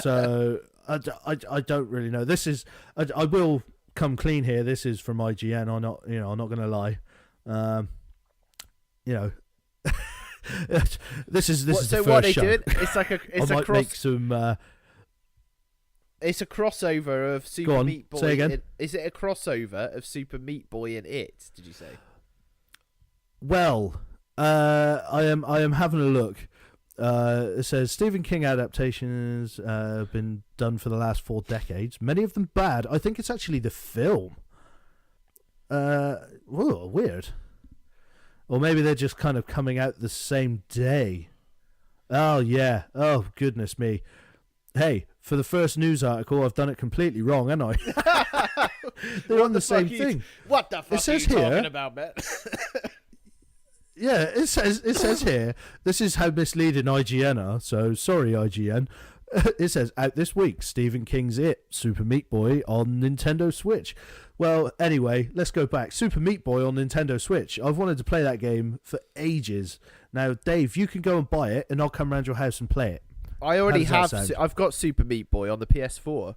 So I don't really know. This is I will come clean here. This is from IGN. I'm not going to lie. This is the first what are they show. doing? It's like I might make some. It's a crossover of Super Meat Boy. Say again. Is it a crossover of Super Meat Boy and It? Did you say? Well, I am having a look. It says Stephen King adaptations have been done for the last 4 decades. Many of them bad. I think it's actually the film. Weird. Or maybe they're just kind of coming out the same day. Oh yeah. Oh goodness me. Hey, for the first news article, I've done it completely wrong, haven't I? They're on the same thing. What the fuck are you talking about, man? Yeah, it says here, this is how misleading IGN are, so sorry IGN. It says, out this week, Stephen King's It, Super Meat Boy on Nintendo Switch. Well, anyway, let's go back. Super Meat Boy on Nintendo Switch. I've wanted to play that game for ages. Now, Dave, you can go and buy it, and I'll come round your house and play it. I already have. I've got Super Meat Boy on the PS4.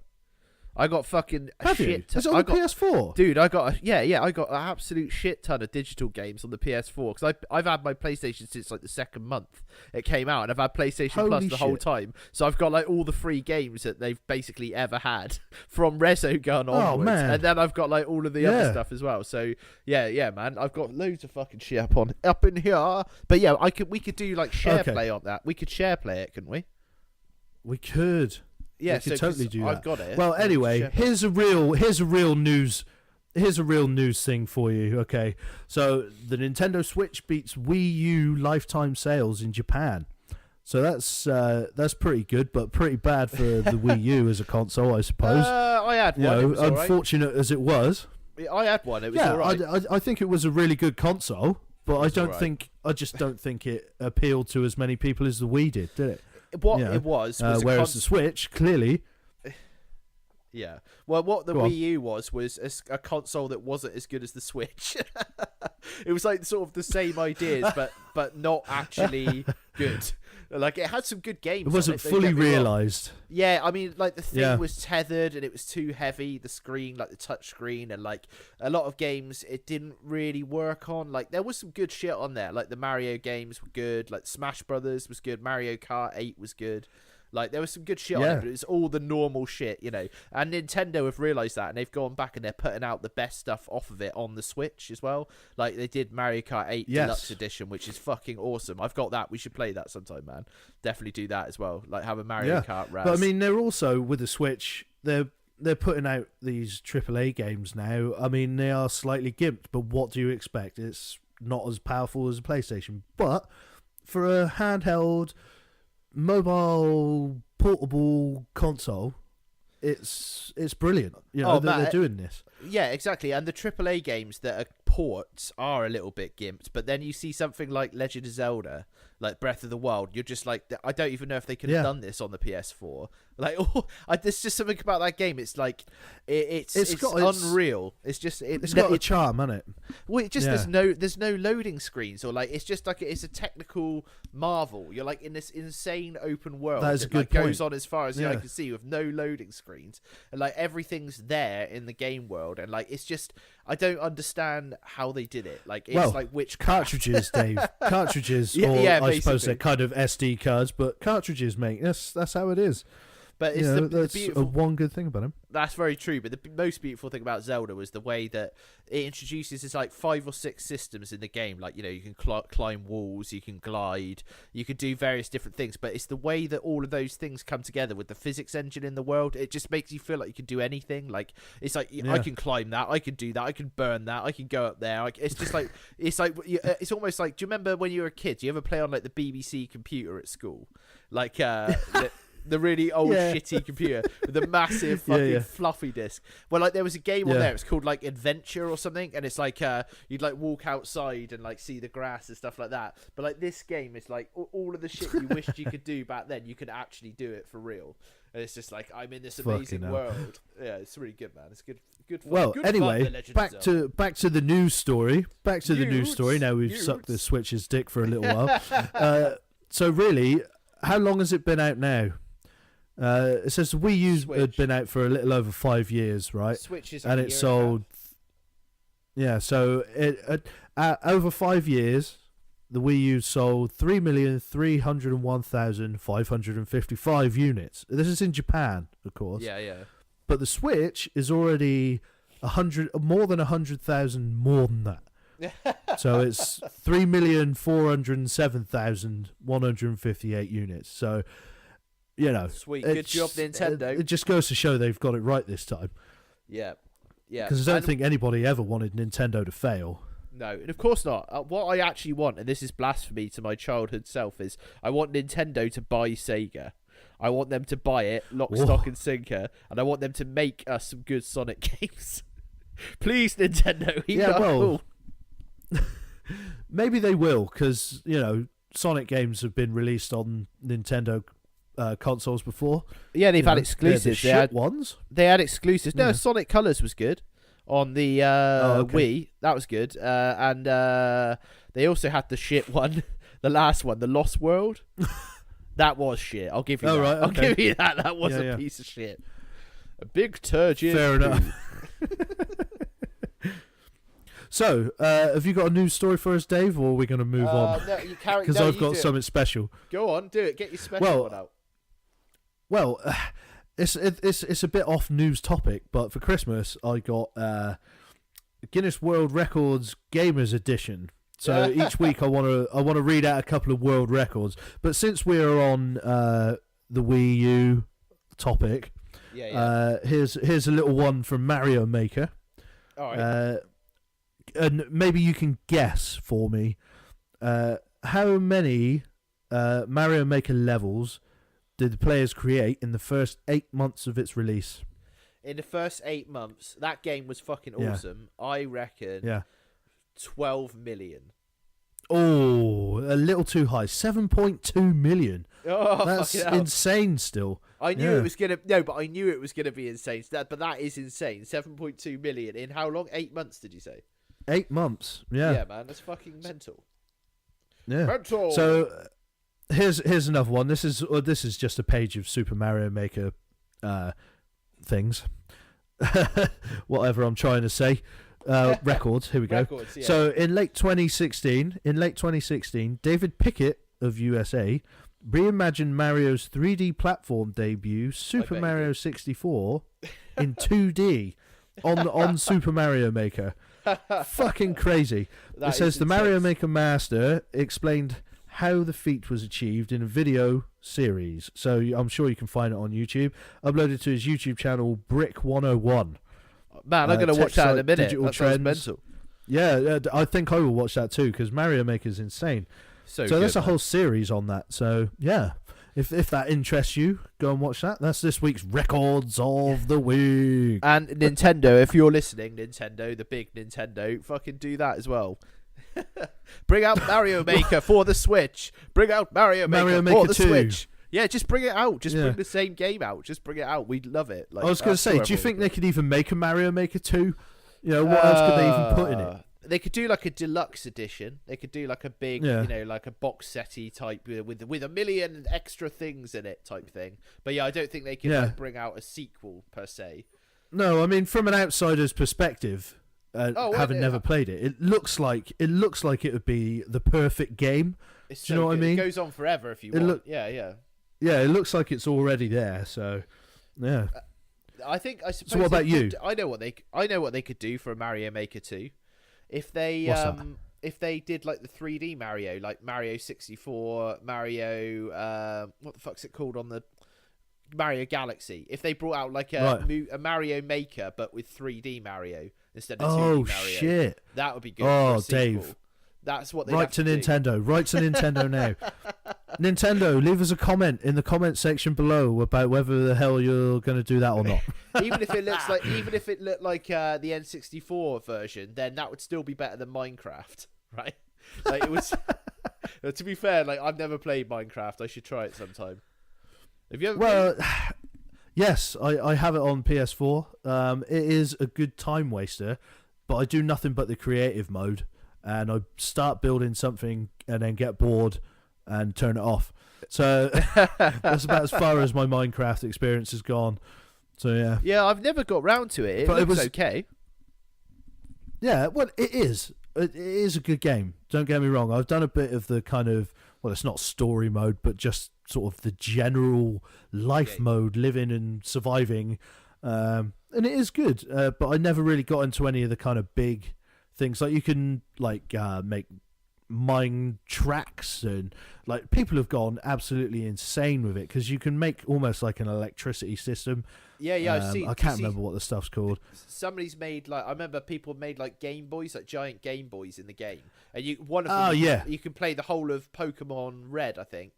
I got fucking shit. Is it on the PS4? Dude, I got I got an absolute shit ton of digital games on the PS4 because I've had my PlayStation since like the second month it came out, and I've had PlayStation Plus the whole time. So I've got like all the free games that they've basically ever had from Resogun onwards, and then I've got like all of the other stuff as well. So yeah, man, I've got loads of fucking shit up in here. But yeah, we could do like share play on that. We could share play it, couldn't we? We could. Yeah, we could totally do that. I've got it. Well, anyway, here's a real news thing for you. Okay, so the Nintendo Switch beats Wii U lifetime sales in Japan. So that's pretty good, but pretty bad for the Wii U as a console, I suppose. I had one. Unfortunate as it was. I had one. It was all right. I think it was a really good console, but I just don't think it appealed to as many people as the Wii did it? It was whereas the Switch clearly, yeah. Well, what the Wii U was a console that wasn't as good as the Switch. It was like sort of the same ideas, but not actually good. Like it had some good games. It wasn't fully realized. Yeah, I mean, like the thing was tethered and it was too heavy. The screen, like the touch screen, and like a lot of games, it didn't really work on. Like there was some good shit on there. Like the Mario games were good. Like Smash Brothers was good. Mario Kart 8 was good. Like there was some good shit on it, but it's all the normal shit, you know. And Nintendo have realized that, and they've gone back and they're putting out the best stuff off of it on the Switch as well. Like they did Mario Kart 8 Deluxe Edition, which is fucking awesome. I've got that. We should play that sometime, man. Definitely do that as well. Like have a Mario Kart Raz. But I mean, they're also with the Switch. They're putting out these AAA games now. I mean, they are slightly gimped, but what do you expect? It's not as powerful as a PlayStation, but for a handheld, mobile, portable console, it's brilliant. You know, they're doing this. Yeah, exactly. And the AAA games that are ports are a little bit gimped, but then you see something like Legend of Zelda, like Breath of the Wild, you're just like, I don't even know if they could have done this on the PS4. Like, there's just something about that game. It's like, it's unreal. It's got a charm, hasn't it? Well, there's no loading screens, or like, it's just like it's a technical marvel. You're like in this insane open world that is a good point. Goes on as far as the eye can see with no loading screens, and like everything's there in the game world, and like it's just, I don't understand how they did it. Like it's like which cartridges, Dave? Cartridges, I suppose they're kind of SD cards, but cartridges, mate. That's how it is. But it's that's one good thing about him. That's very true. But the most beautiful thing about Zelda was the way that it introduces this like 5 or 6 systems in the game. Like, you know, you can climb walls, you can glide, you can do various different things. But it's the way that all of those things come together with the physics engine in the world. It just makes you feel like you can do anything. Like it's like I can climb that, I can do that, I can burn that, I can go up there. Like it's just like it's almost like, do you remember when you were a kid? Do you ever play on like the BBC computer at school? Like the really old shitty computer with the massive fucking fluffy disc. Well, like there was a game on there. It's called like Adventure or something, and it's like you'd like walk outside and like see the grass and stuff like that. But like this game is like all of the shit you wished you could do back then, you could actually do it for real. And it's just like, I'm in this amazing world. Yeah, it's really good, man. It's good fun. Well, good anyway, fun, back to the news story. The news story. Now we've sucked the Switch's dick for a little while. So really, how long has it been out now? It says the Wii U had been out for a little over 5 years, right? Switch is and it sold. Yeah, so it over 5 years, the Wii U sold 3,301,555 units. This is in Japan, of course. Yeah. But the Switch is already more than 100,000 more than that. So it's 3,407,158 units. So, you know, sweet, good job, Nintendo. It just goes to show they've got it right this time. Yeah. Because I don't think anybody ever wanted Nintendo to fail. No, and of course not. What I actually want, and this is blasphemy to my childhood self, is I want Nintendo to buy Sega. I want them to buy it, lock, stock, and sinker, and I want them to make us some good Sonic games. Please, Nintendo. Well, maybe they will, because, you know, Sonic games have been released on Nintendo consoles before. Yeah, they've had exclusives. They had ones. They had exclusives. No, Sonic Colors was good on the Wii. That was good. And they also had the shit one, the last one, the Lost World. That was shit. I'll give you that. Right, okay. I'll give you that. That was a piece of shit. A big turgid. Fair enough. So, have you got a news story for us, Dave, or are we going to move on? No, you carry. Because I've got something special. Go on, do it. Get your special one out. Well, it's a bit off news topic, but for Christmas I got Guinness World Records Gamers Edition. So each week I want to read out a couple of world records. But since we're on the Wii U topic, here's a little one from Mario Maker. All right. And maybe you can guess for me how many Mario Maker levels did the players create in the first 8 months of its release? In the first 8 months, that game was fucking awesome. I reckon 12 million. Oh, a little too high. 7.2 million. Oh, that's insane still. I knew it was going to... No, but I knew it was going to be insane. But that is insane. 7.2 million. In how long? 8 months, did you say? 8 months, yeah. Yeah, man, that's fucking mental. Yeah. Mental! So... Here's another one. This is just a page of Super Mario Maker things. Whatever I'm trying to say. Records. Here we go. Records, yeah. So in late 2016, David Pickett of USA reimagined Mario's 3D platform debut, Super Mario 64, in 2D on Super Mario Maker. Fucking crazy. It says the Mario Maker master explained how the feat was achieved in a video series. So I'm sure you can find it on YouTube. Uploaded to his YouTube channel, Brick101. Man, I'm going to watch that in a minute. Digital that trends. Mental. Yeah, I think I will watch that too, because Mario Maker's insane. So good, there's a whole series on that. So, yeah, if that interests you, go and watch that. That's this week's Records of the Week. And Nintendo, if you're listening, Nintendo, the big Nintendo, fucking do that as well. Bring out Mario Maker for the Switch. Bring out Mario Maker for the 2. Switch. Yeah, just bring it out. Just bring the same game out. Just bring it out. We'd love it. Like, I was going to say, do you think they could even make a Mario Maker 2? You know, what else could they even put in it? They could do like a deluxe edition. They could do like a big, you know, like a box setty type with a million extra things in it type thing. But yeah, I don't think they could like, bring out a sequel per se. No, I mean from an outsider's perspective, having never played it, it looks like it would be the perfect game. Do you know what I mean? It goes on forever if you want. Yeah, it looks like it's already there. So, yeah. I suppose. So what about you? I know what they could do for a Mario Maker 2. If they did like the 3D Mario, like Mario 64, Mario what the fuck's it called on the Mario Galaxy? If they brought out like a Mario Maker but with 3D Mario instead of 2D Mario. Oh shit. That would be good. Oh, Dave. That's what they Write to Nintendo. Write to Nintendo now. Nintendo, leave us a comment in the comment section below about whether the hell you're going to do that or not. Even if it looked like the N64 version, then that would still be better than Minecraft, right? Like it was. To be fair, like I've never played Minecraft. I should try it sometime. Have you ever? Well, yes, I have it on PS4. It is a good time waster, but I do nothing but the creative mode. And I start building something and then get bored and turn it off. So that's about as far as my Minecraft experience has gone. So yeah. Yeah, I've never got round to it. It was okay. Yeah, well, it is. It is a good game. Don't get me wrong. I've done a bit of the kind of, well, it's not story mode, but just sort of the general life mode, living and surviving. And it is good. But I never really got into any of the kind of big things. Like you can like make mine tracks, and like people have gone absolutely insane with it because you can make almost like an electricity system. Yeah, I've seen. I can't remember what the stuff's called. Somebody's made like I remember people made like Game Boys, like giant Game Boys in the game, and one of them. You can play the whole of Pokemon Red, I think.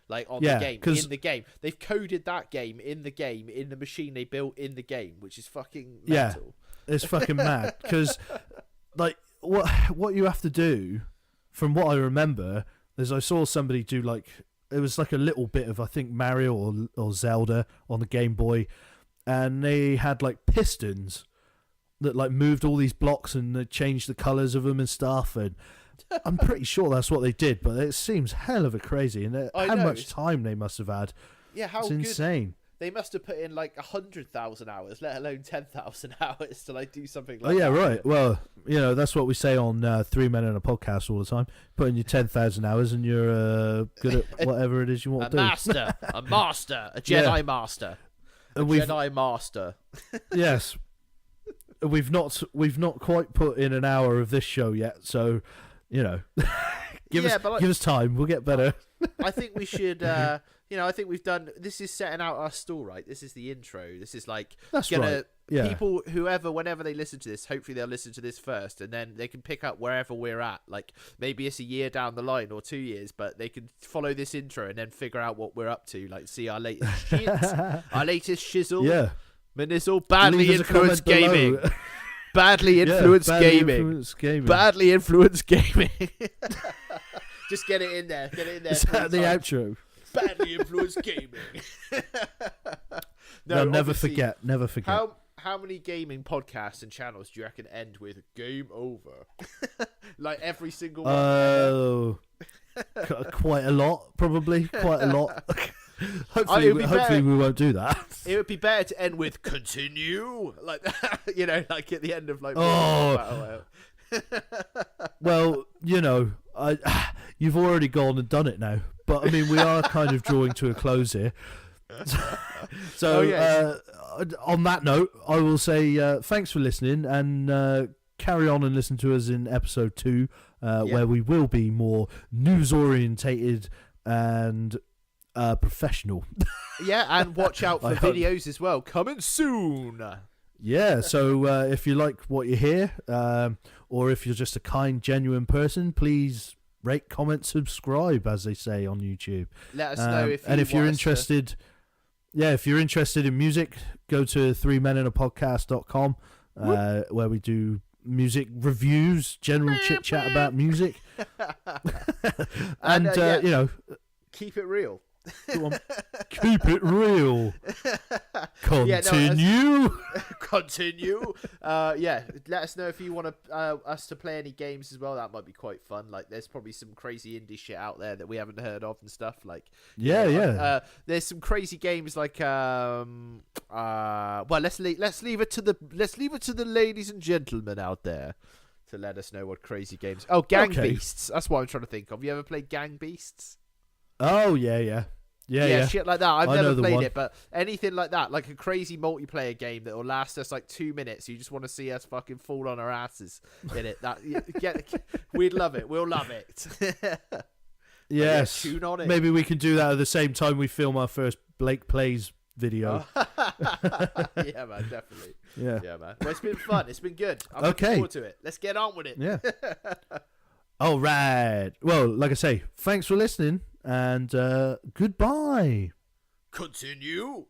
Like on the game, in the game, they've coded that game in the machine they built in the game, which is fucking mental. Yeah, it's fucking mad because. Like what you have to do, from what I remember, is I saw somebody do like it was like a little bit of I think Mario or Zelda on the Game Boy, and they had like pistons that like moved all these blocks and they changed the colors of them and stuff. And I'm pretty sure that's what they did, but it seems hell of a crazy. And how much time they must have had. Yeah, how it's good. Insane. They must have put in like 100,000 hours, let alone 10,000 hours to like do something like that. Oh, yeah, that. Right. Well, that's what we say on 3 Men in a Podcast all the time. Put in your 10,000 hours and you're good at whatever it is you want to do. A master, a Jedi master. Jedi master. Yes. We've not quite put in an hour of this show yet, so give us time. We'll get better. I think we should. I think we've done. This is setting out our stall, right? This is the intro. This is like people, whenever they listen to this, hopefully they'll listen to this first, and then they can pick up wherever we're at. Like maybe it's a year down the line or 2 years, but they can follow this intro and then figure out what we're up to. Like see our latest shit, our latest shizzle. Yeah. Manizzle, badly influenced gaming. Badly influenced gaming. Badly influenced gaming. Just get it in there. Is that the outro? Badly influenced gaming. No, never forget. Never forget. How many gaming podcasts and channels do you reckon end with game over? Like every single one. Oh, quite a lot, probably. Quite a lot. Hopefully we won't do that. It would be better to end with continue, like like at the end of like. Oh. Well, you've already gone and done it now, but I mean we are kind of drawing to a close here. So on that note, I will say thanks for listening, and carry on and listen to us in episode 2, where we will be more news orientated and professional. Yeah, and watch out for videos as well coming soon. Yeah, so if you like what you hear, or if you're just a kind, genuine person, please rate, comment, subscribe, as they say on YouTube. Let us know if you're interested. Yeah, if you're interested in music, go to 3meninapodcast.com, where we do music reviews, general chit chat about music, and keep it real. Keep it real. Continue. Continue. Let us know if you want us to play any games as well. That might be quite fun. Like, there's probably some crazy indie shit out there that we haven't heard of and stuff. Like, there's some crazy games like let's leave it to the ladies and gentlemen out there to let us know what crazy games. Oh, Gang Beasts. That's what I'm trying to think of. You ever played Gang Beasts? Oh yeah, shit like that. I've never played it, but anything like that, like a crazy multiplayer game that will last us like 2 minutes. You just want to see us fucking fall on our asses in it. We'd love it. We'll love it. Yes. Tune on it. Maybe we can do that at the same time we film our first Blake Plays video. Yeah, man, definitely. Yeah, man. Well, it's been fun. It's been good. I'm looking forward to it. Let's get on with it. Yeah. All right. Well, like I say, thanks for listening, and goodbye. Continue.